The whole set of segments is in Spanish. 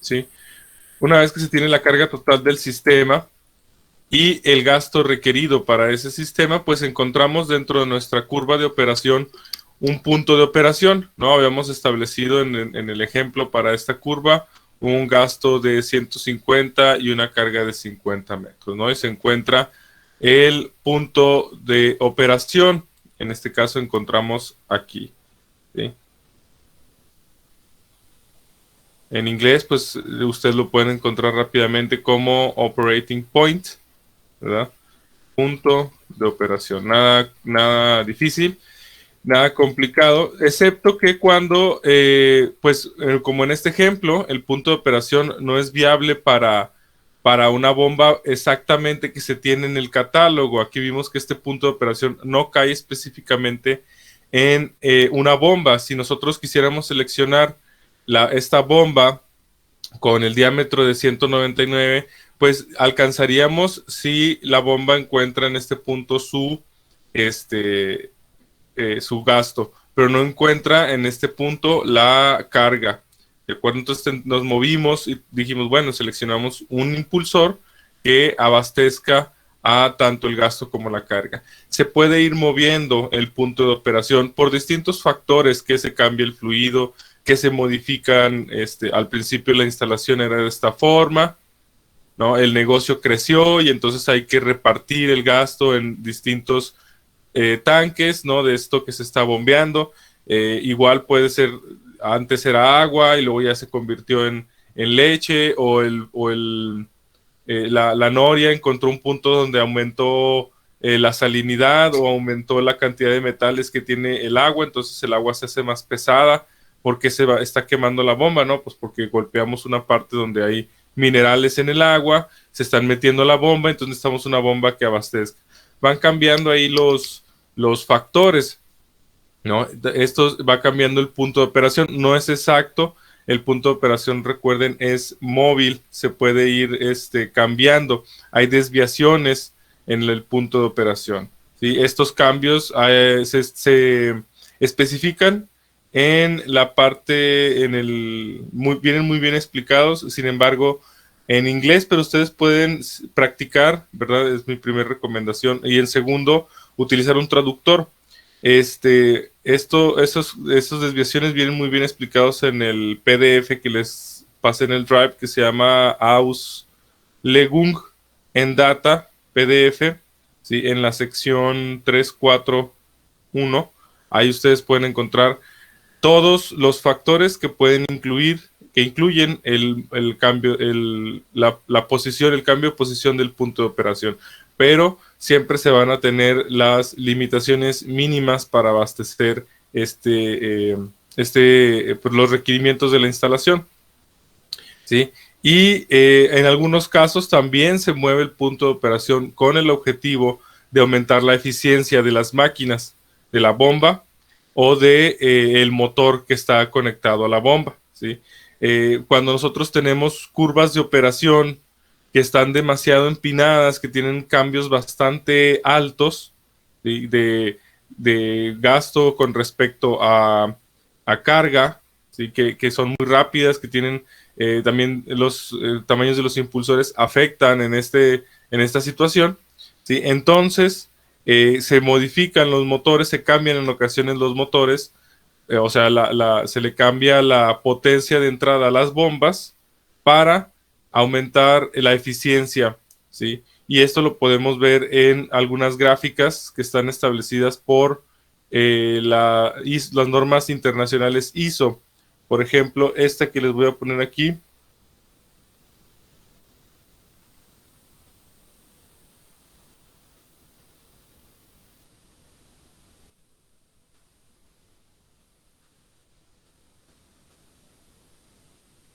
¿sí? Una vez que se tiene la carga total del sistema y el gasto requerido para ese sistema, pues encontramos dentro de nuestra curva de operación un punto de operación, ¿no? Habíamos establecido en el ejemplo para esta curva un gasto de 150 y una carga de 50 metros, ¿no? Y se encuentra el punto de operación, en este caso encontramos aquí, ¿sí? En inglés, pues ustedes lo pueden encontrar rápidamente como operating point, ¿verdad? Punto de operación. Nada difícil, nada complicado, excepto que cuando, como en este ejemplo, el punto de operación no es viable para una bomba exactamente que se tiene en el catálogo. Aquí vimos que este punto de operación no cae específicamente en una bomba. Si nosotros quisiéramos seleccionar esta bomba con el diámetro de 199, pues alcanzaríamos si la bomba encuentra en este punto este, su gasto, pero no encuentra en este punto la carga. ¿De acuerdo? Entonces nos movimos y dijimos, bueno, seleccionamos un impulsor que abastezca a tanto el gasto como la carga. Se puede ir moviendo el punto de operación por distintos factores, que se cambie el fluido, que se modifican, al principio la instalación era de esta forma, ¿no? El negocio creció y entonces hay que repartir el gasto en distintos tanques, ¿no? De esto que se está bombeando. Igual puede ser, antes era agua y luego ya se convirtió en leche la noria encontró un punto donde aumentó la salinidad o aumentó la cantidad de metales que tiene el agua, entonces el agua se hace más pesada porque está quemando la bomba, ¿no? Pues porque golpeamos una parte donde hay minerales en el agua, se están metiendo a la bomba, entonces necesitamos una bomba que abastezca. Van cambiando ahí los factores, ¿no? Esto va cambiando el punto de operación, no es exacto, el punto de operación, recuerden, es móvil, se puede ir cambiando, hay desviaciones en el punto de operación, ¿sí? Estos cambios se especifican en la parte, vienen muy bien explicados, sin embargo, en inglés, pero ustedes pueden practicar, ¿verdad? Es mi primera recomendación. Y en segundo, utilizar un traductor. Esos desviaciones vienen muy bien explicados en el PDF que les pasé en el Drive, que se llama Auslegung en Data PDF, ¿sí? En la sección 341. Ahí ustedes pueden encontrar todos los factores que que incluyen el cambio, la posición, el cambio de posición del punto de operación, pero siempre se van a tener las limitaciones mínimas para abastecer pues los requerimientos de la instalación, ¿sí? Y en algunos casos también se mueve el punto de operación con el objetivo de aumentar la eficiencia de las máquinas, de la bomba o de el motor que está conectado a la bomba, ¿sí? Cuando nosotros tenemos curvas de operación que están demasiado empinadas, que tienen cambios bastante altos, ¿sí? de gasto con respecto a carga, ¿sí? Que son muy rápidas, que tienen también los tamaños de los impulsores afectan en esta situación, ¿sí? Entonces se modifican los motores, se cambian en ocasiones los motores, o sea, se le cambia la potencia de entrada a las bombas para aumentar la eficiencia, ¿sí? Y esto lo podemos ver en algunas gráficas que están establecidas por las normas internacionales ISO. Por ejemplo, esta que les voy a poner aquí.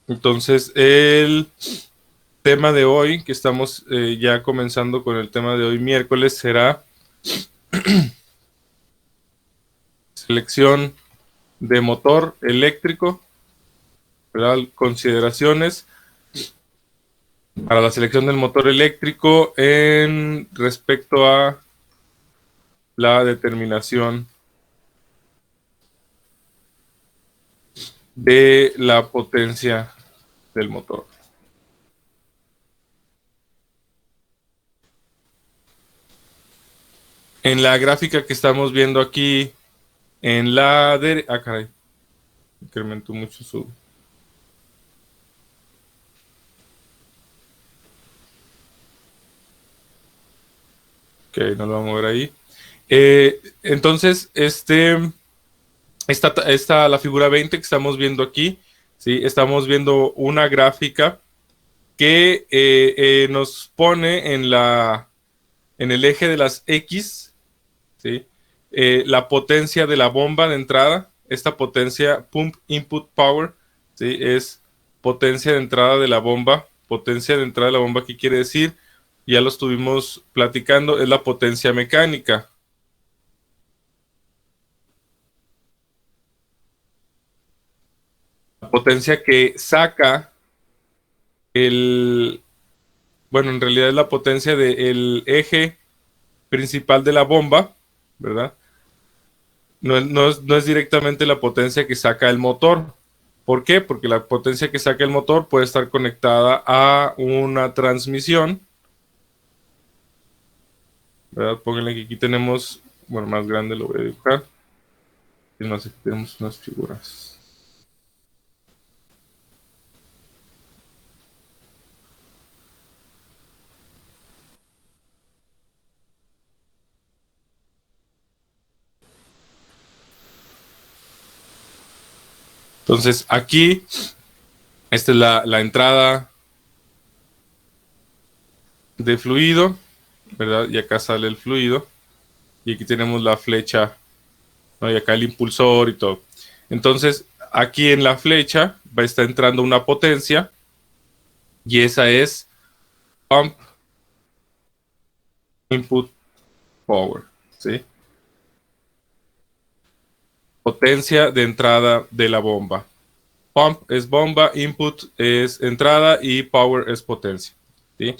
Entonces, el tema de hoy, que estamos ya comenzando con el tema de hoy miércoles, será selección de motor eléctrico, ¿verdad? Consideraciones para la selección del motor eléctrico en respecto a la determinación de la potencia del motor. En la gráfica que estamos viendo aquí, en la derecha... Ah, caray, incrementó mucho su... Ok, no lo vamos a mover ahí. Entonces, la figura 20 que estamos viendo aquí, ¿sí? Estamos viendo una gráfica que nos pone en el eje de las X, ¿sí? La potencia de la bomba de entrada. Esta potencia, pump input power, ¿sí? Es potencia de entrada de la bomba. Potencia de entrada de la bomba, ¿qué quiere decir? Ya lo estuvimos platicando, es la potencia mecánica. La potencia que saca el... Bueno, en realidad es la potencia del eje principal de la bomba, ¿verdad? No es directamente la potencia que saca el motor. ¿Por qué? Porque la potencia que saca el motor puede estar conectada a una transmisión, ¿verdad? Pónganle que aquí tenemos, bueno, más grande lo voy a dibujar. Y no sé, aquí tenemos unas figuras. Entonces, aquí, esta es la entrada de fluido, ¿verdad? Y acá sale el fluido. Y aquí tenemos la flecha, ¿no? Y acá el impulsor y todo. Entonces, aquí en la flecha va a estar entrando una potencia y esa es pump input power, ¿sí? Potencia de entrada de la bomba. Pump es bomba, input es entrada y power es potencia, ¿sí?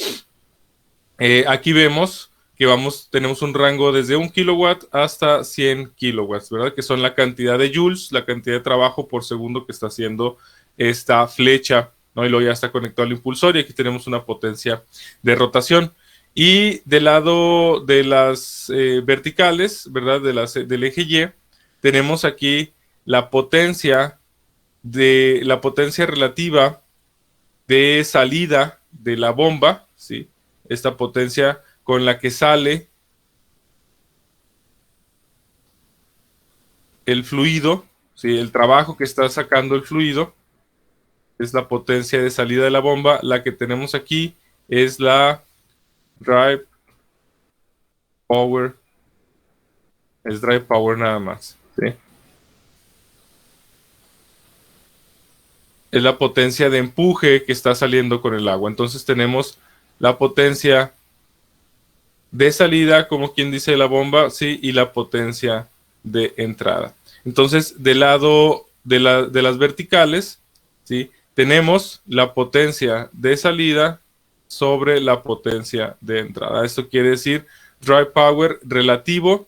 Aquí vemos que tenemos un rango desde 1 kilowatt hasta 100 kilowatts, ¿verdad? Que son la cantidad de joules, la cantidad de trabajo por segundo que está haciendo esta flecha, ¿no? Y luego ya está conectado al impulsor y aquí tenemos una potencia de rotación. Y del lado de las verticales, ¿verdad? Del eje Y, tenemos aquí la potencia relativa de salida de la bomba, ¿sí? Esta potencia con la que sale el fluido, ¿sí? El trabajo que está sacando el fluido es la potencia de salida de la bomba. La que tenemos aquí es la drive power, es drive power nada más, ¿sí? Es la potencia de empuje que está saliendo con el agua. Entonces tenemos la potencia de salida, como quien dice la bomba, sí, y la potencia de entrada. Entonces, del lado de las verticales, sí, tenemos la potencia de salida sobre la potencia de entrada. Esto quiere decir drive power relativo,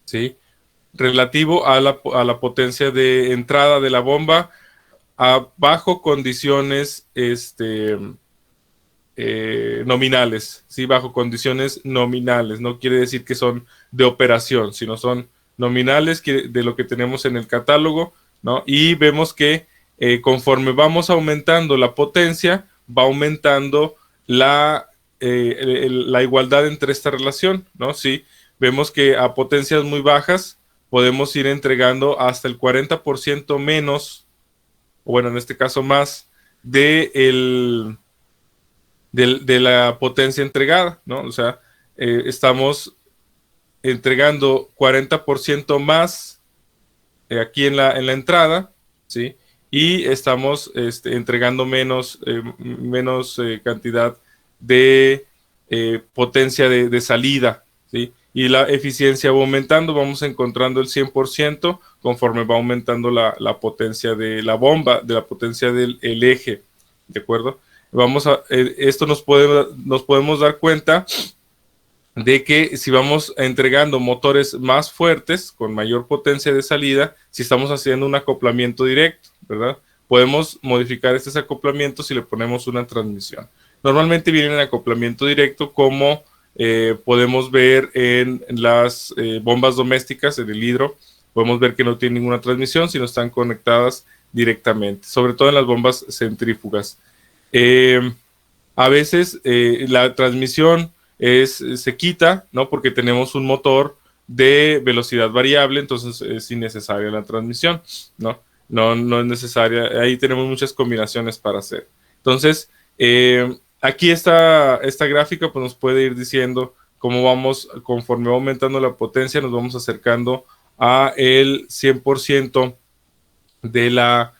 sí, relativo a la potencia de entrada de la bomba bajo condiciones nominales, ¿sí? Bajo condiciones nominales. No quiere decir que son de operación, sino son nominales de lo que tenemos en el catálogo, ¿no? Y vemos que conforme vamos aumentando la potencia, va aumentando la igualdad entre esta relación, ¿no? Sí, vemos que a potencias muy bajas podemos ir entregando hasta el 40% menos, o bueno, en este caso más, de la potencia entregada, ¿no? O sea, estamos entregando 40% más aquí en la entrada, ¿sí? Y estamos entregando menos cantidad de potencia de salida, ¿sí? Y la eficiencia va aumentando, vamos encontrando el 100% conforme va aumentando la potencia de la bomba, de la potencia del eje, ¿de acuerdo? Esto nos podemos dar cuenta de que si vamos entregando motores más fuertes, con mayor potencia de salida, si estamos haciendo un acoplamiento directo, ¿verdad? podemos modificar estos acoplamientos si le ponemos una transmisión. Normalmente vienen en acoplamiento directo, como podemos ver en las bombas domésticas, en el hidro. Podemos ver que no tienen ninguna transmisión, sino están conectadas directamente, sobre todo en las bombas centrífugas. A veces la transmisión se quita, ¿no? Porque tenemos un motor de velocidad variable, entonces es innecesaria la transmisión, ¿no? No es necesaria. Ahí tenemos muchas combinaciones para hacer. Entonces, aquí esta gráfica pues, nos puede ir diciendo cómo vamos, conforme va aumentando la potencia, nos vamos acercando a el 100% de la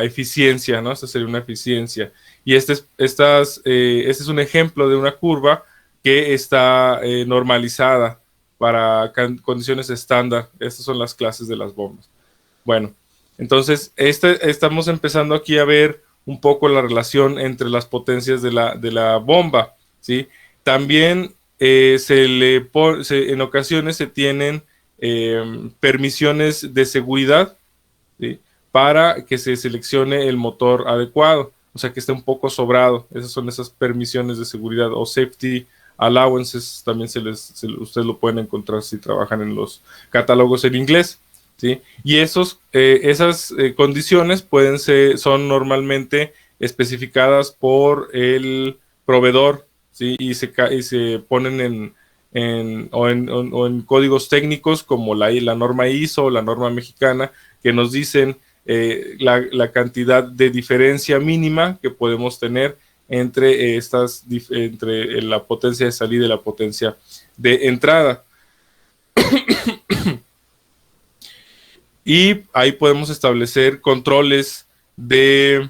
eficiencia, ¿no? Esta sería una eficiencia. Y este es un ejemplo de una curva que está normalizada para condiciones estándar. Estas son las clases de las bombas. Bueno, entonces estamos empezando aquí a ver un poco la relación entre las potencias de la bomba, ¿sí? También en ocasiones se tienen permisiones de seguridad, ¿sí? Para que se seleccione el motor adecuado, o sea que esté un poco sobrado. Esas son esas permisiones de seguridad o safety allowances, también ustedes lo pueden encontrar si trabajan en los catálogos en inglés, ¿sí? Y esas condiciones son normalmente especificadas por el proveedor, ¿sí? Y se ponen o en códigos técnicos como la norma ISO o la norma mexicana, que nos dicen la cantidad de diferencia mínima que podemos tener entre la potencia de salida y la potencia de entrada. Y ahí podemos establecer controles de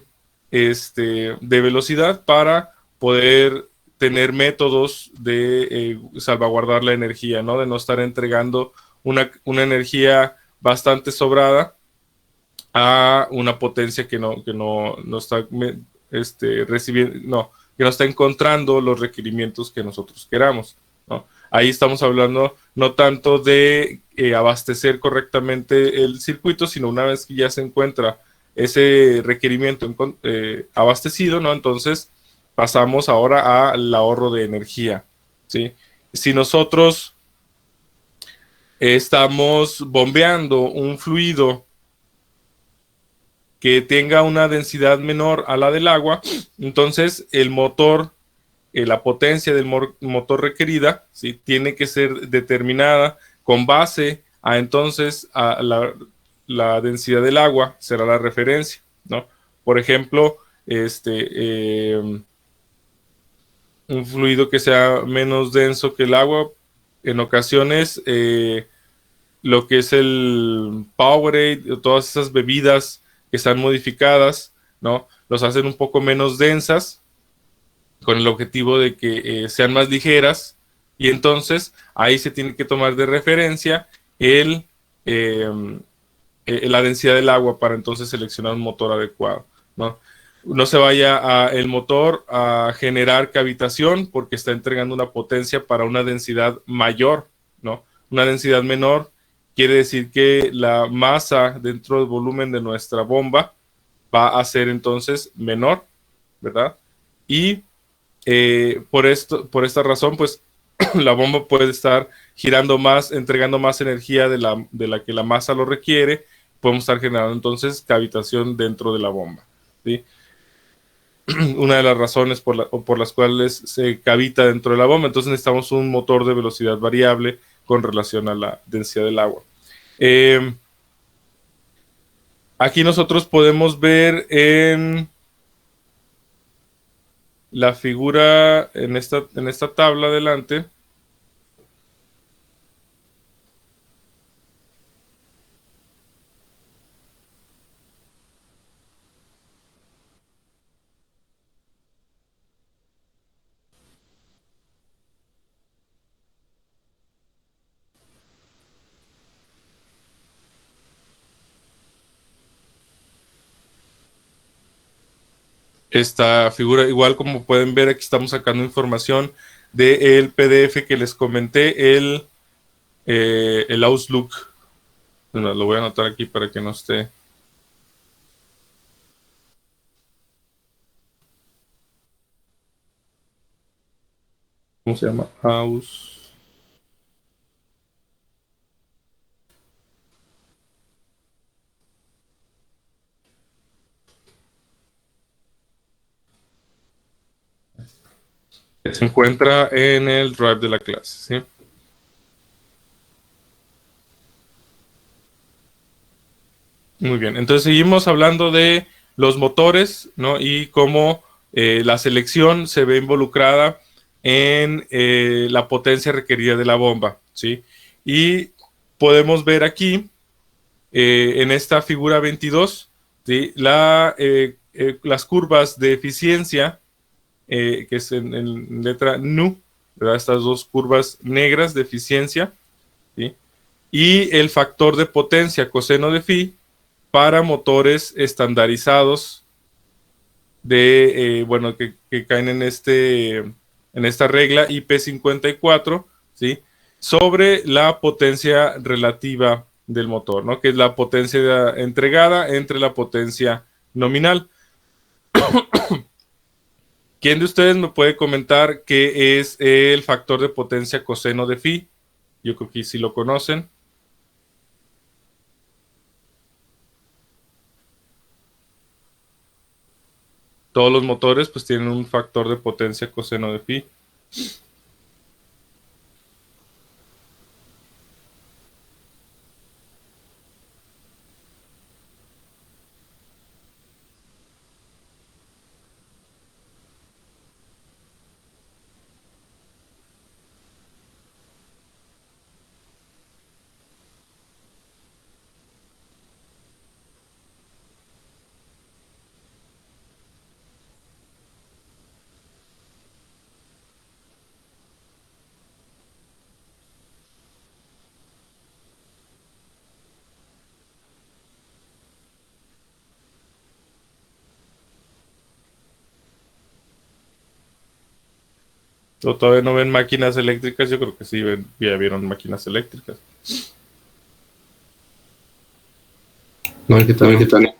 velocidad para poder tener métodos de salvaguardar la energía, ¿no? De no estar entregando una energía bastante sobrada a una potencia que no está recibiendo, que no está encontrando los requerimientos que nosotros queramos, ¿no? Ahí estamos hablando no tanto de abastecer correctamente el circuito, sino una vez que ya se encuentra ese requerimiento abastecido, ¿no? Entonces pasamos ahora al ahorro de energía, ¿sí? Si nosotros estamos bombeando un fluido que tenga una densidad menor a la del agua, entonces el motor, la potencia del motor requerida, ¿sí? Tiene que ser determinada con base a entonces a la densidad del agua, será la referencia, ¿no? Por ejemplo, un fluido que sea menos denso que el agua, en ocasiones lo que es el Powerade, todas esas bebidas que están modificadas, ¿no? Los hacen un poco menos densas, con el objetivo de que sean más ligeras, y entonces ahí se tiene que tomar de referencia la densidad del agua para entonces seleccionar un motor adecuado, ¿no? No se vaya el motor a generar cavitación porque está entregando una potencia para una densidad mayor, ¿no? Una densidad menor quiere decir que la masa dentro del volumen de nuestra bomba va a ser entonces menor, ¿verdad? Y por esta razón, pues la bomba puede estar girando más, entregando más energía de la que la masa lo requiere. Podemos estar generando entonces cavitación dentro de la bomba, ¿sí? Una de las razones por las cuales se cavita dentro de la bomba. Entonces necesitamos un motor de velocidad variable con relación a la densidad del agua. Aquí nosotros podemos ver en la figura, en esta tabla adelante, esta figura, igual como pueden ver, aquí estamos sacando información del PDF que les comenté, el Outlook. Bueno, lo voy a anotar aquí para que no esté. ¿cómo se llama? House. Se encuentra en el drive de la clase, ¿sí? Muy bien, entonces seguimos hablando de los motores, ¿no? Y cómo la selección se ve involucrada en la potencia requerida de la bomba, ¿sí? Y podemos ver aquí, en esta figura 22, ¿sí? Las curvas de eficiencia, que es en letra NU, ¿verdad? Estas dos curvas negras de eficiencia, ¿sí? Y el factor de potencia coseno de phi para motores estandarizados bueno, que caen en esta regla IP54, ¿sí? Sobre la potencia relativa del motor, ¿no? Que es la potencia entregada entre la potencia nominal. ¿Quién de ustedes me puede comentar qué es el factor de potencia coseno de phi? Yo creo que sí lo conocen. Todos los motores pues tienen un factor de potencia coseno de phi. O todavía no ven máquinas eléctricas, yo creo que sí, ya vieron máquinas eléctricas. No, ¿qué tal? ¿Qué tal?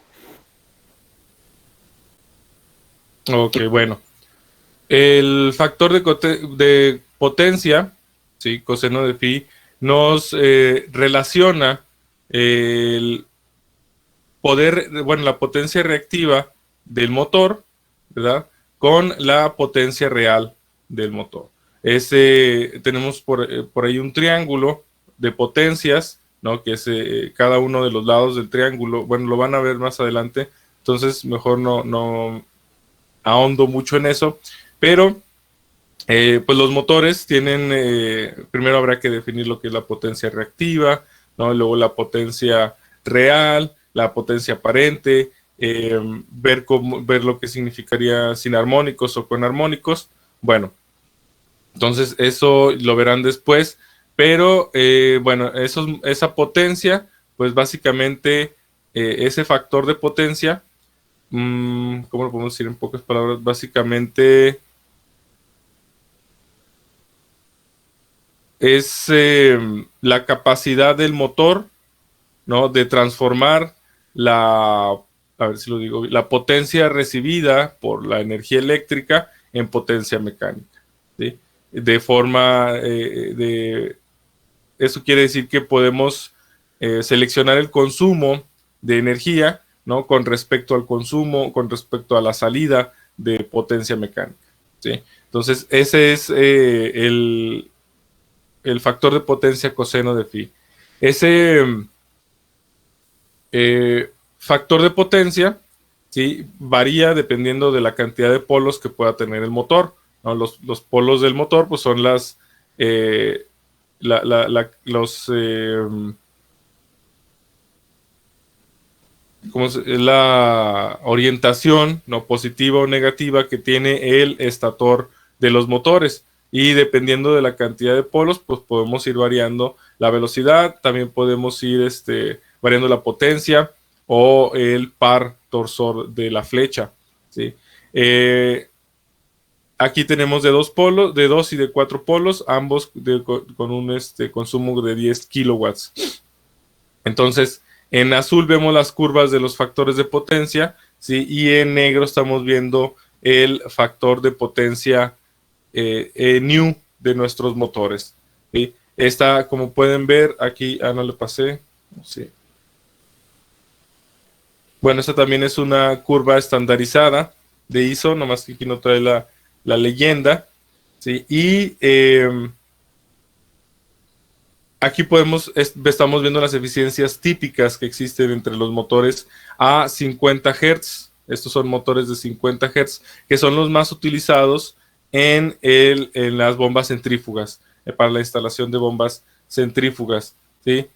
Ok, bueno. El factor de potencia, ¿sí? Coseno de phi, nos relaciona el poder, bueno, la potencia reactiva del motor, ¿verdad? Con la potencia real del motor. Tenemos por ahí un triángulo de potencias, ¿no? Que es cada uno de los lados del triángulo. Bueno, lo van a ver más adelante, entonces mejor no ahondo mucho en eso, pero pues los motores tienen, primero habrá que definir lo que es la potencia reactiva, ¿no? Luego la potencia real, la potencia aparente, ver lo que significaría sin armónicos o con armónicos. Bueno, entonces eso lo verán después, pero bueno, esa potencia, pues básicamente ese factor de potencia, ¿cómo lo podemos decir en pocas palabras? Básicamente es la capacidad del motor, ¿no? De transformar a ver si lo digo, la potencia recibida por la energía eléctrica en potencia mecánica, ¿sí? De forma, eso quiere decir que podemos seleccionar el consumo de energía, ¿no? Con respecto al consumo, con respecto a la salida de potencia mecánica, ¿sí? Entonces, ese es el factor de potencia coseno de phi. Ese factor de potencia, ¿sí? Varía dependiendo de la cantidad de polos que pueda tener el motor, ¿no? Los polos del motor pues son la orientación, ¿no? Positiva o negativa que tiene el estator de los motores. Y dependiendo de la cantidad de polos, pues podemos ir variando la velocidad, también podemos ir variando la potencia o el par torsor de la flecha, ¿sí? Aquí tenemos de 2 polos, de 2 y de 4 polos, ambos con un consumo de 10 kilowatts. Entonces, en azul vemos las curvas de los factores de potencia, ¿sí? Y en negro estamos viendo el factor de potencia new, de nuestros motores. ¿Sí? Esta, como pueden ver, aquí, no le pasé. Sí. Bueno, esta también es una curva estandarizada de ISO, nomás que aquí no trae la leyenda. ¿Sí? Y aquí estamos viendo las eficiencias típicas que existen entre los motores a 50 Hz. Estos son motores de 50 Hz, que son los más utilizados en las bombas centrífugas, para la instalación de bombas centrífugas. ¿Sí?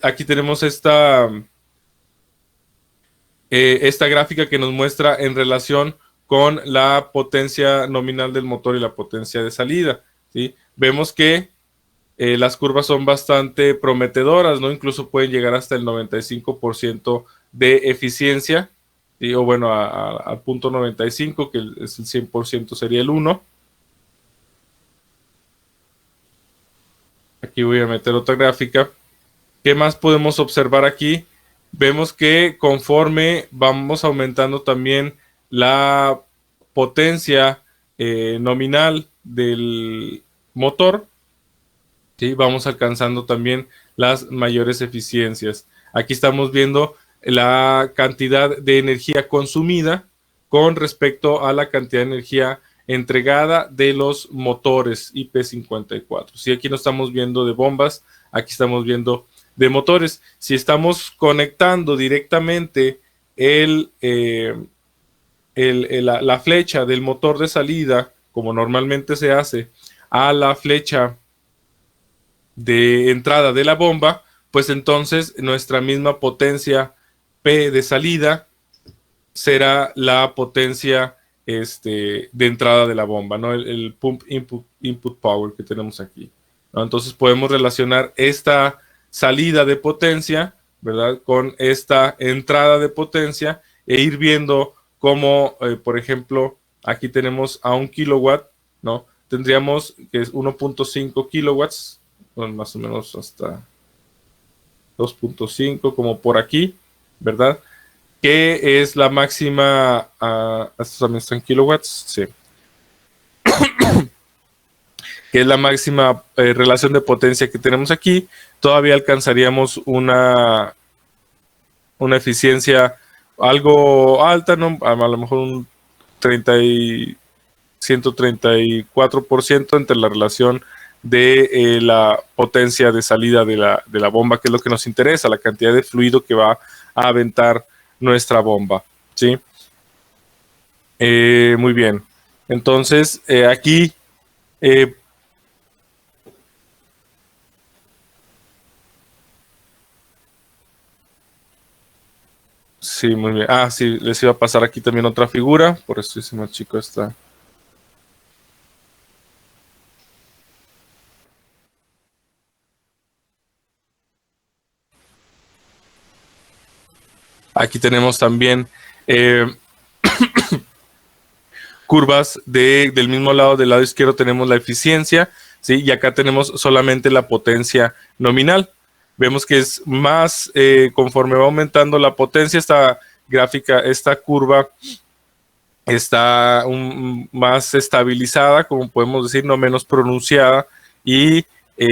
Aquí tenemos esta gráfica que nos muestra en relación con la potencia nominal del motor y la potencia de salida. ¿Sí? Vemos que las curvas son bastante prometedoras, ¿no? Incluso pueden llegar hasta el 95% de eficiencia, ¿sí? O bueno, al punto 95, que es el 100% sería el 1. Aquí voy a meter otra gráfica. ¿Qué más podemos observar aquí? Vemos que conforme vamos aumentando también la potencia nominal del motor, ¿sí? Vamos alcanzando también las mayores eficiencias. Aquí estamos viendo la cantidad de energía consumida con respecto a la cantidad de energía entregada de los motores IP54. Si aquí no estamos viendo de bombas, aquí estamos viendo de motores. Si estamos conectando directamente la flecha del motor de salida, como normalmente se hace, a la flecha de entrada de la bomba, pues entonces nuestra misma potencia P de salida será la potencia de entrada de la bomba, ¿no? El pump input power que tenemos aquí, ¿no? Entonces podemos relacionar esta salida de potencia, ¿verdad?, con esta entrada de potencia e ir viendo cómo, por ejemplo, aquí tenemos a 1 kilowatt, ¿no? Tendríamos que es 1.5 kilowatts, más o menos hasta 2.5, como por aquí, ¿verdad? Que es la máxima, estos también están kilowatts, sí, que es la máxima relación de potencia que tenemos aquí. Todavía alcanzaríamos una eficiencia algo alta, ¿no? A lo mejor un 134% entre la relación de la potencia de salida de la bomba, que es lo que nos interesa, la cantidad de fluido que va a aventar nuestra bomba, ¿sí? Muy bien. Entonces, aquí sí, muy bien. Sí, les iba a pasar aquí también otra figura, por eso hice más chico esta. Aquí tenemos también curvas del mismo lado, del lado izquierdo tenemos la eficiencia, ¿sí? Y acá tenemos solamente la potencia nominal. Vemos que es más, conforme va aumentando la potencia, esta gráfica, esta curva está más estabilizada, como podemos decir, no menos pronunciada, y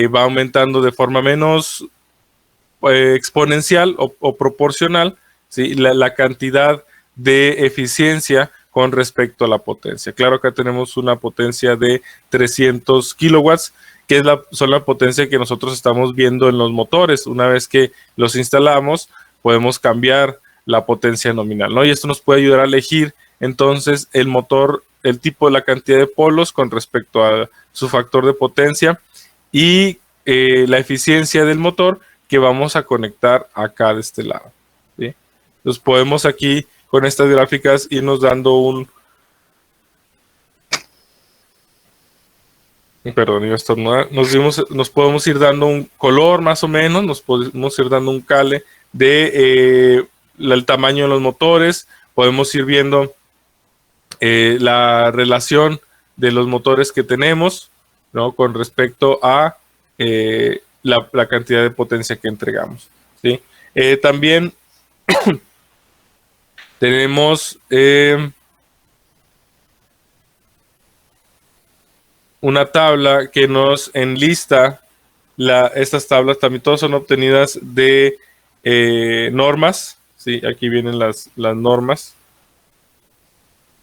va aumentando de forma menos exponencial o proporcional, ¿sí? La cantidad de eficiencia con respecto a la potencia. Claro, acá tenemos una potencia de 300 kilowatts, que es son la potencia que nosotros estamos viendo en los motores. Una vez que los instalamos, podemos cambiar la potencia nominal, ¿no? Y esto nos puede ayudar a elegir entonces el motor, el tipo, la cantidad de polos con respecto a su factor de potencia y la eficiencia del motor que vamos a conectar acá de este lado, ¿sí? Entonces podemos aquí con estas gráficas irnos dando perdón, iba a estornudar. Nos podemos ir dando un color más o menos, nos podemos ir dando un cale de el tamaño de los motores, podemos ir viendo la relación de los motores que tenemos, ¿no?, con respecto a la cantidad de potencia que entregamos, ¿sí? También tenemos una tabla que nos enlista estas tablas. También todas son obtenidas de normas. Sí, aquí vienen las normas.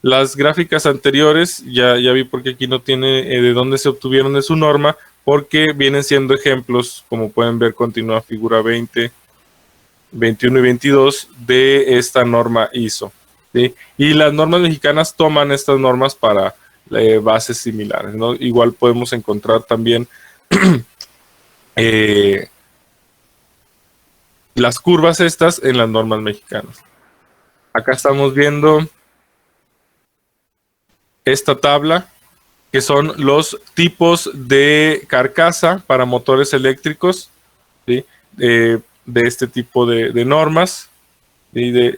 Las gráficas anteriores, ya vi porque aquí no tiene de dónde se obtuvieron de su norma, porque vienen siendo ejemplos, como pueden ver, continúa figura 20, 21 y 22 de esta norma ISO. ¿sí? Y las normas mexicanas toman estas normas para bases similares, ¿no? Igual podemos encontrar también las curvas estas en las normas mexicanas. Acá estamos viendo esta tabla, que son los tipos de carcasa para motores eléctricos, ¿sí? De este tipo de normas. ¿sí?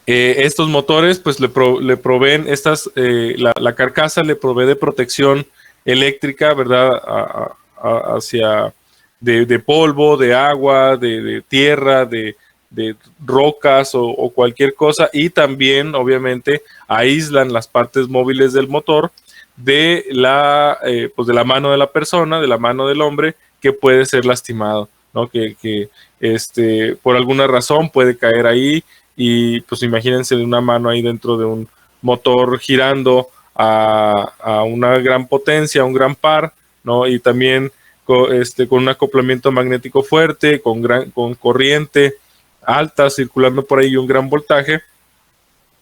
Estos motores pues le proveen la carcasa le provee de protección eléctrica, ¿verdad? Hacia de polvo, de agua, de tierra, de rocas o cualquier cosa, y también obviamente aíslan las partes móviles del motor de pues de la mano de la persona, de la mano del hombre, que puede ser lastimado, ¿no? Que por alguna razón puede caer ahí, y pues imagínense una mano ahí dentro de un motor girando a una gran potencia, a un gran par, ¿no? Y también con un acoplamiento magnético fuerte, con corriente alta circulando por ahí y un gran voltaje,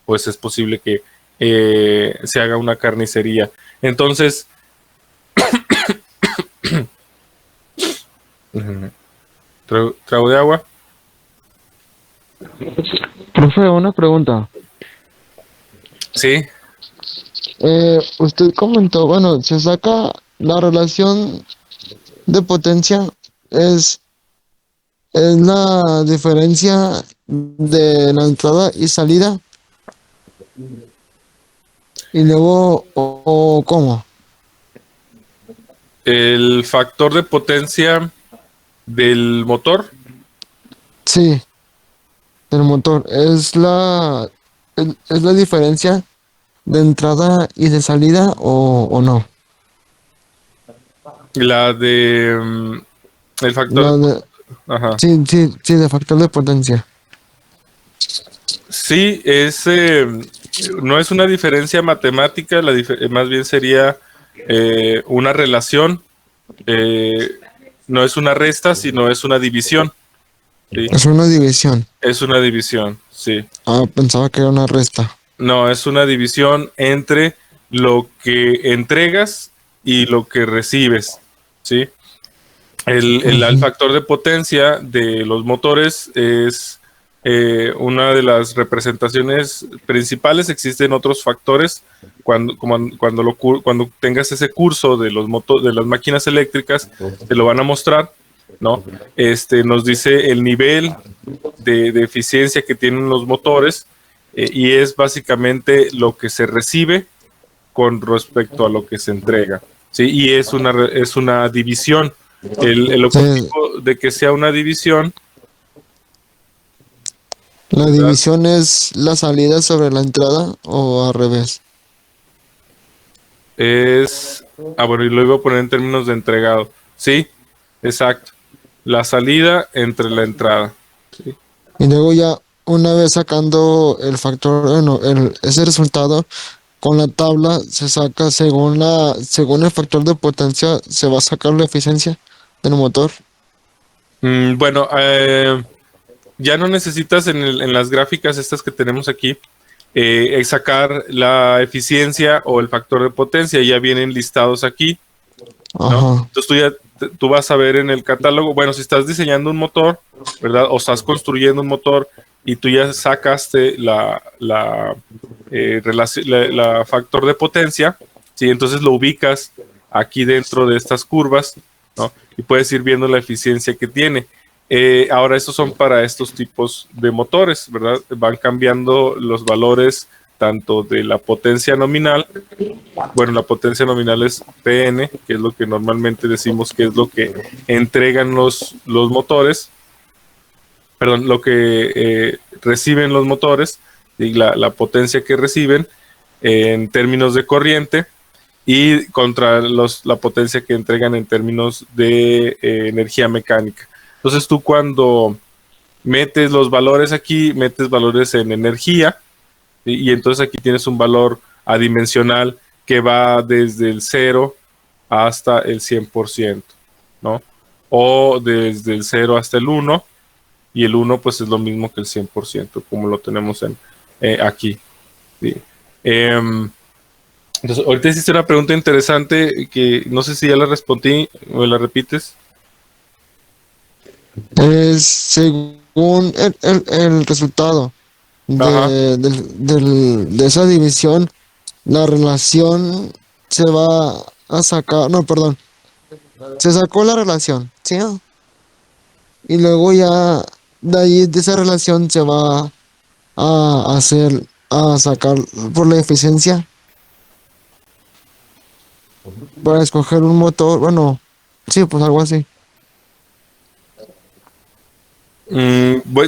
pues es posible que se haga una carnicería. Entonces, trago de agua. Profe, una pregunta. Sí. Usted comentó, bueno, se saca la relación de potencia, es la diferencia de la entrada y salida, y luego, o ¿cómo? El factor de potencia del motor. Sí, del motor, es la diferencia de entrada y de salida, o no. La de el factor. Ajá. Sí, de factor de potencia. Sí, no es una diferencia matemática, más bien sería una relación. No es una resta, sino es una división. ¿sí? Es una división. Es una división, sí. Pensaba que era una resta. No, es una división entre lo que entregas y lo que recibes, ¿sí? El factor de potencia de los motores es una de las representaciones principales. Existen otros factores. Cuando tengas ese curso de de las máquinas eléctricas, te lo van a mostrar, ¿no? Nos dice el nivel de eficiencia que tienen los motores, y es básicamente lo que se recibe con respecto a lo que se entrega, ¿sí? Y es una división. El objetivo de que sea una división. ¿La división es la salida sobre la entrada o al revés? Bueno, y lo iba a poner en términos de entregado. Sí, exacto. La salida entre la entrada. ¿sí? Y luego ya, una vez sacando el factor, bueno, ese resultado, con la tabla se saca según el factor de potencia, se va a sacar la eficiencia del motor. Bueno, ya no necesitas en las gráficas estas que tenemos aquí sacar la eficiencia o el factor de potencia, ya vienen listados aquí, ¿no? Entonces tú vas a ver en el catálogo, bueno, si estás diseñando un motor, ¿verdad? O estás construyendo un motor y tú ya sacaste la factor de potencia, ¿sí? Entonces lo ubicas aquí dentro de estas curvas, ¿no? Y puedes ir viendo la eficiencia que tiene. Ahora, estos son para estos tipos de motores, ¿verdad? Van cambiando los valores tanto de la potencia nominal. Bueno, la potencia nominal es PN, que es lo que normalmente decimos que es lo que entregan los motores. Perdón, lo que reciben los motores, y la potencia que reciben. en términos de corriente y contra la potencia que entregan en términos de energía mecánica. Entonces tú cuando metes los valores aquí, metes valores en energía, y entonces aquí tienes un valor adimensional que va desde el 0 hasta el 100%, ¿no? O desde el 0 hasta el 1, y el 1 pues es lo mismo que el 100%, como lo tenemos aquí. ¿Sí? Entonces, ahorita hiciste una pregunta interesante que no sé si ya la respondí, ¿me la repites? Según el resultado Ajá. de esa división, la relación se va a sacar, no, perdón, se sacó la relación, ¿sí? Y luego ya de ahí de esa relación se va a sacar por la eficiencia para escoger un motor, bueno, sí, pues algo así.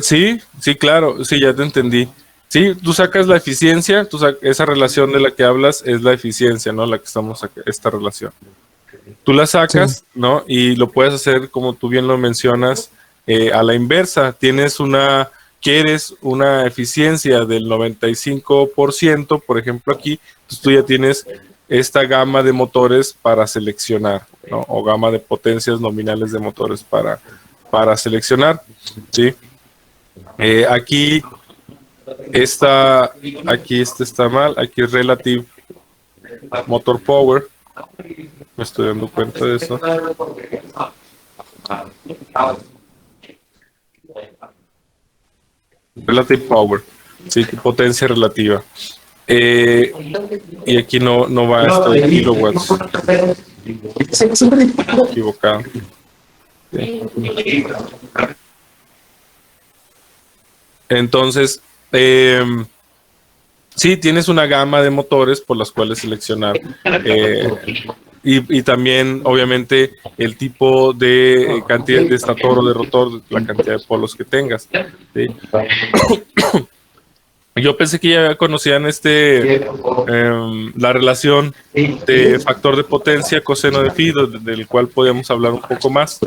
Sí, sí, claro, sí, ya te entendí. Sí, tú sacas la eficiencia, esa relación de la que hablas es la eficiencia, ¿no? La que estamos esta relación. Tú la Sí, sacas, ¿no? Y lo puedes hacer, como tú bien lo mencionas, a la inversa. Quieres una eficiencia del 95%, por ejemplo, aquí, entonces tú ya tienes esta gama de motores para seleccionar, ¿no? O gama de potencias nominales de motores para seleccionar, ¿sí? Aquí este está mal, aquí es Relative Motor Power, me estoy dando cuenta de eso. Relative Power, sí, potencia relativa. Y aquí no va esto de kilowatts. Equivocado. Sí. Entonces, sí, tienes una gama de motores por las cuales seleccionar. Y también, obviamente, el tipo de cantidad de estator o de rotor, la cantidad de polos que tengas. ¿Sí? Yo pensé que ya conocían la relación de factor de potencia, coseno de phi, del cual podíamos hablar un poco más.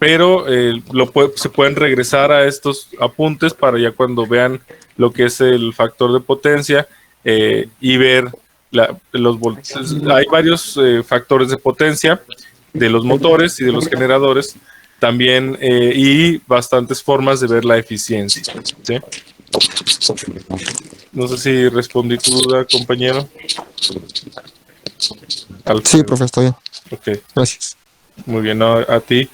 Pero se pueden regresar a estos apuntes para ya cuando vean lo que es el factor de potencia y ver los voltios. Hay varios factores de potencia de los motores y de los generadores también y bastantes formas de ver la eficiencia. ¿Sí? No sé si respondí tu duda, compañero. sí, profe, está bien. Ok, Gracias. muy bien, no, a ti.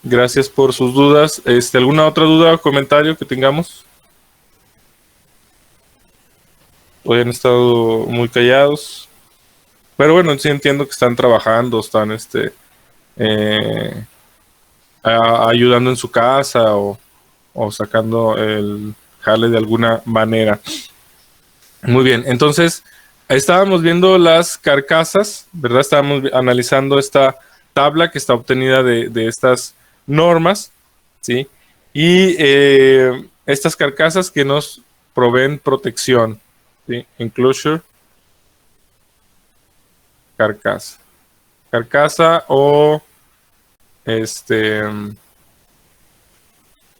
Gracias por sus dudas. ¿Alguna otra duda o comentario que tengamos? Hoy han estado muy callados. Pero bueno, sí entiendo que están trabajando, están ayudando en su casa o sacando el jale de alguna manera. Muy bien, entonces estábamos viendo las carcasas, ¿verdad? Estábamos analizando esta tabla que está obtenida de estas normas, ¿sí? Y estas carcasas que nos proveen protección, ¿sí? Enclosure, carcasa. Carcasa o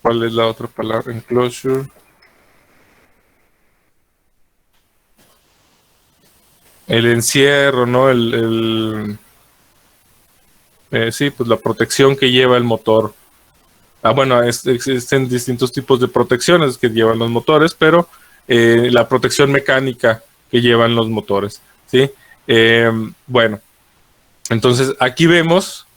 ¿cuál es la otra palabra? Enclosure. El encierro, ¿no? Sí, pues la protección que lleva el motor. Bueno, existen distintos tipos de protecciones que llevan los motores, pero la protección mecánica que llevan los motores, ¿sí? Bueno, entonces aquí vemos,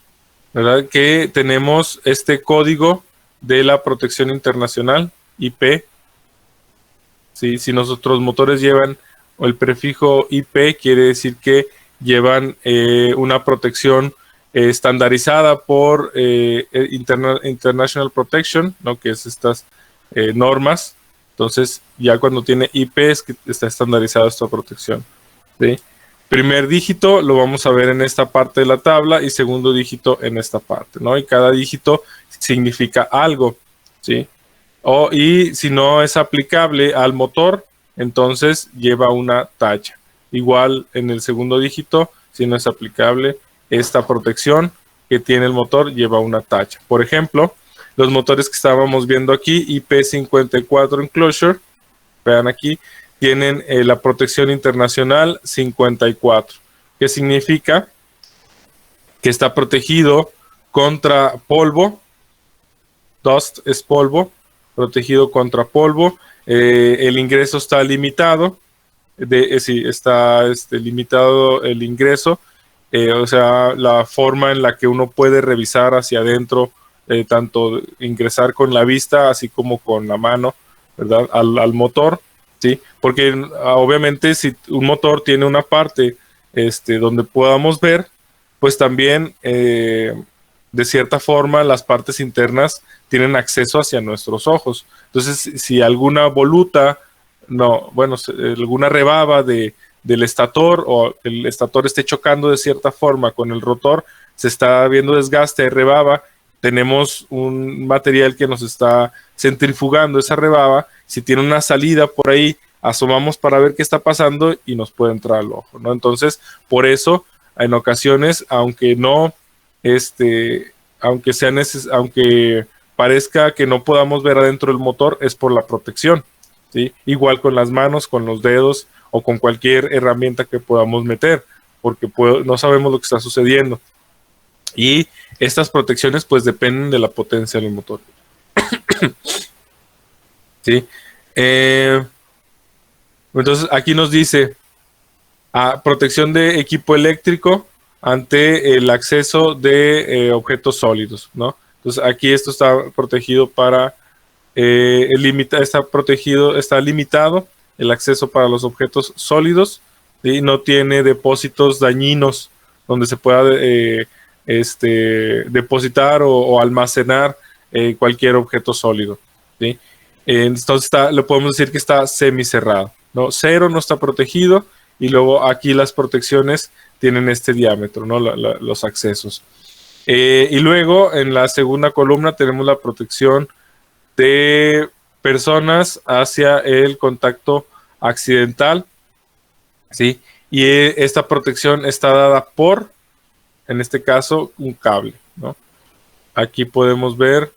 ¿verdad? Que tenemos este código de la protección internacional, IP. ¿Sí? Si nuestros motores llevan el prefijo IP, quiere decir que llevan una protección estandarizada por International Protection, ¿no? Que es estas normas. Entonces, ya cuando tiene IP es que está estandarizada esta protección. ¿Sí? Primer dígito lo vamos a ver en esta parte de la tabla y segundo dígito en esta parte, ¿no? Y cada dígito significa algo, ¿sí? Y si no es aplicable al motor, entonces lleva una tacha. Igual en el segundo dígito, si no es aplicable esta protección que tiene el motor, lleva una tacha. Por ejemplo, los motores que estábamos viendo aquí, IP54 Enclosure, vean aquí, tienen la protección internacional 54, que significa que está protegido contra polvo. Dust es polvo, protegido contra polvo. El ingreso está limitado. Sí, está limitado el ingreso. O sea, la forma en la que uno puede revisar hacia adentro, tanto ingresar con la vista, así como con la mano, ¿verdad? Al motor, ¿sí? Porque obviamente si un motor tiene una parte donde podamos ver, pues también de cierta forma las partes internas tienen acceso hacia nuestros ojos. Entonces, si alguna voluta, no, bueno, alguna rebaba del estator o el estator esté chocando de cierta forma con el rotor, se está viendo desgaste, rebaba, tenemos un material que nos está centrifugando esa rebaba. Si tiene una salida por ahí, asomamos para ver qué está pasando y nos puede entrar al ojo, ¿no? Entonces, por eso, en ocasiones, aunque no, aunque parezca que no podamos ver adentro del motor, es por la protección, ¿sí? Igual con las manos, con los dedos o con cualquier herramienta que podamos meter, porque no sabemos lo que está sucediendo. Y estas protecciones pues dependen de la potencia del motor. ¿Sí? Entonces aquí nos dice protección de equipo eléctrico ante el acceso de objetos sólidos, ¿no? Entonces aquí esto está protegido para está limitado el acceso para los objetos sólidos, y no tiene depósitos dañinos donde se pueda depositar o almacenar cualquier objeto sólido, ¿sí? Entonces le podemos decir que está semicerrado, ¿no? Cero no está protegido, y luego aquí las protecciones tienen este diámetro, ¿no? Los accesos. Y luego en la segunda columna tenemos la protección de personas hacia el contacto accidental, ¿sí? Y esta protección está dada por, en este caso, un cable, ¿no? Aquí podemos ver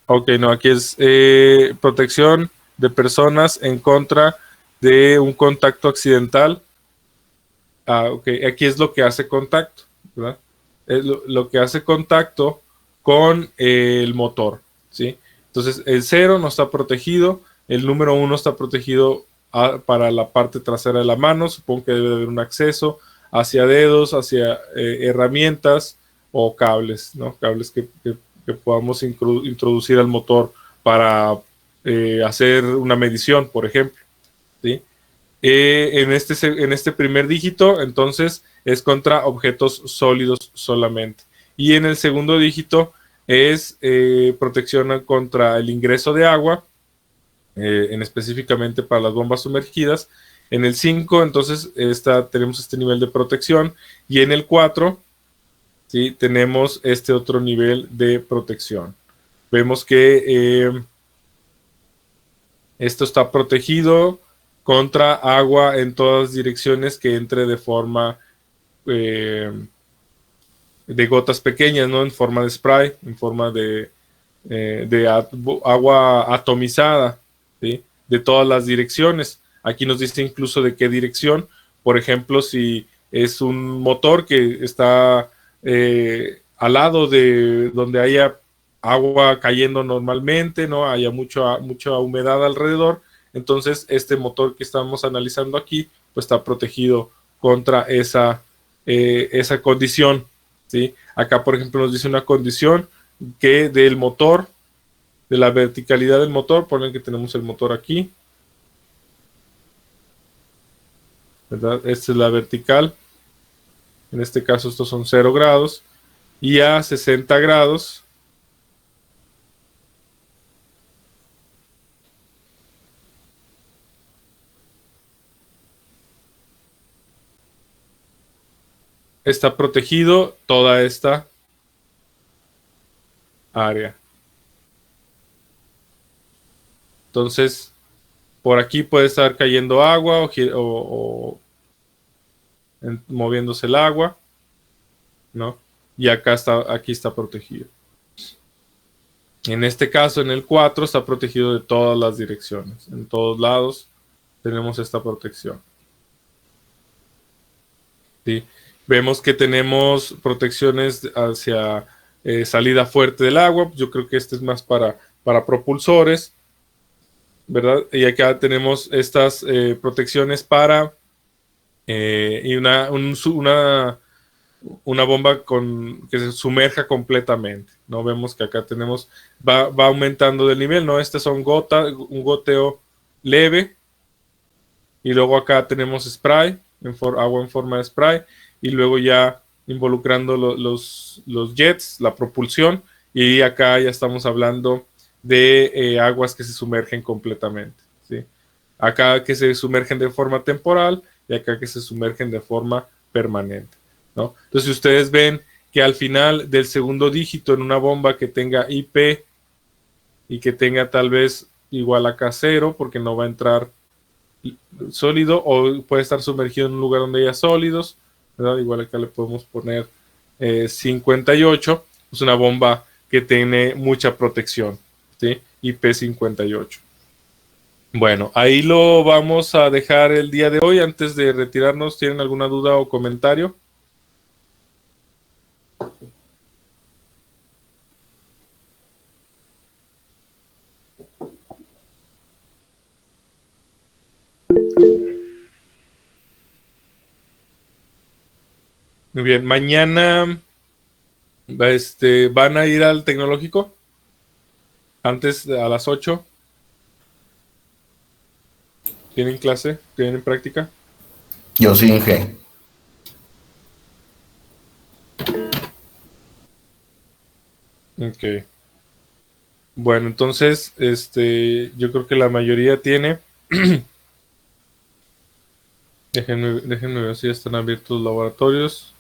ok, no, aquí es protección de personas en contra de un contacto accidental. Ok, aquí es lo que hace contacto, ¿verdad? Es lo que hace contacto con el motor, ¿sí? Entonces, el 0 no está protegido, el número 1 está protegido para la parte trasera de la mano. Supongo que debe haber un acceso hacia dedos, hacia herramientas o cables, ¿no? Cables que podamos introducir al motor para hacer una medición, por ejemplo, ¿sí? En este primer dígito, entonces, es contra objetos sólidos solamente. Y en el segundo dígito es protección contra el ingreso de agua, específicamente para las bombas sumergidas. En el 5, entonces, tenemos este nivel de protección. Y en el 4, ¿sí? Tenemos este otro nivel de protección. Vemos que esto está protegido contra agua en todas direcciones que entre de forma de gotas pequeñas, ¿no? En forma de spray, en forma de agua atomizada, ¿sí? De todas las direcciones. Aquí nos dice incluso de qué dirección. Por ejemplo, si es un motor que está al lado de donde haya agua cayendo normalmente, ¿no? Haya mucha humedad alrededor, entonces este motor que estamos analizando aquí pues está protegido contra esa condición, ¿sí? Acá, por ejemplo, nos dice una condición que del motor, de la verticalidad del motor, ponen que tenemos el motor aquí, ¿verdad? Esta es la vertical, en este caso estos son 0 grados, y a 60 grados está protegido toda esta área. Entonces, por aquí puede estar cayendo agua moviéndose el agua, ¿no? Y aquí está protegido. En este caso, en el 4, está protegido de todas las direcciones. En todos lados tenemos esta protección. ¿Sí? Vemos que tenemos protecciones hacia salida fuerte del agua. Yo creo que este es más para propulsores, ¿verdad? Y acá tenemos estas protecciones para y una bomba que se sumerja completamente, ¿no? Vemos que acá tenemos, va aumentando de nivel, ¿no? Este son un goteo leve, y luego acá tenemos spray, agua en forma de spray, y luego ya involucrando los jets, la propulsión, y acá ya estamos hablando de aguas que se sumergen completamente, ¿sí? Acá que se sumergen de forma temporal y acá que se sumergen de forma permanente, ¿no? Entonces, si ustedes ven que al final del segundo dígito en una bomba que tenga IP y que tenga tal vez igual acá 0, porque no va a entrar sólido, o puede estar sumergido en un lugar donde haya sólidos, ¿verdad? Igual acá le podemos poner 58, es una bomba que tiene mucha protección, ¿sí? IP 58. Bueno, ahí lo vamos a dejar el día de hoy. Antes de retirarnos, ¿tienen alguna duda o comentario? Muy bien, mañana van a ir al tecnológico antes a las 8. ¿Tienen clase? ¿Tienen práctica? Yo sí en G. Ok. Bueno, entonces, yo creo que la mayoría tiene. Déjenme ver si ya están abiertos los laboratorios.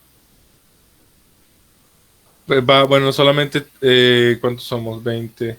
Bueno, solamente, ¿cuántos somos? 20.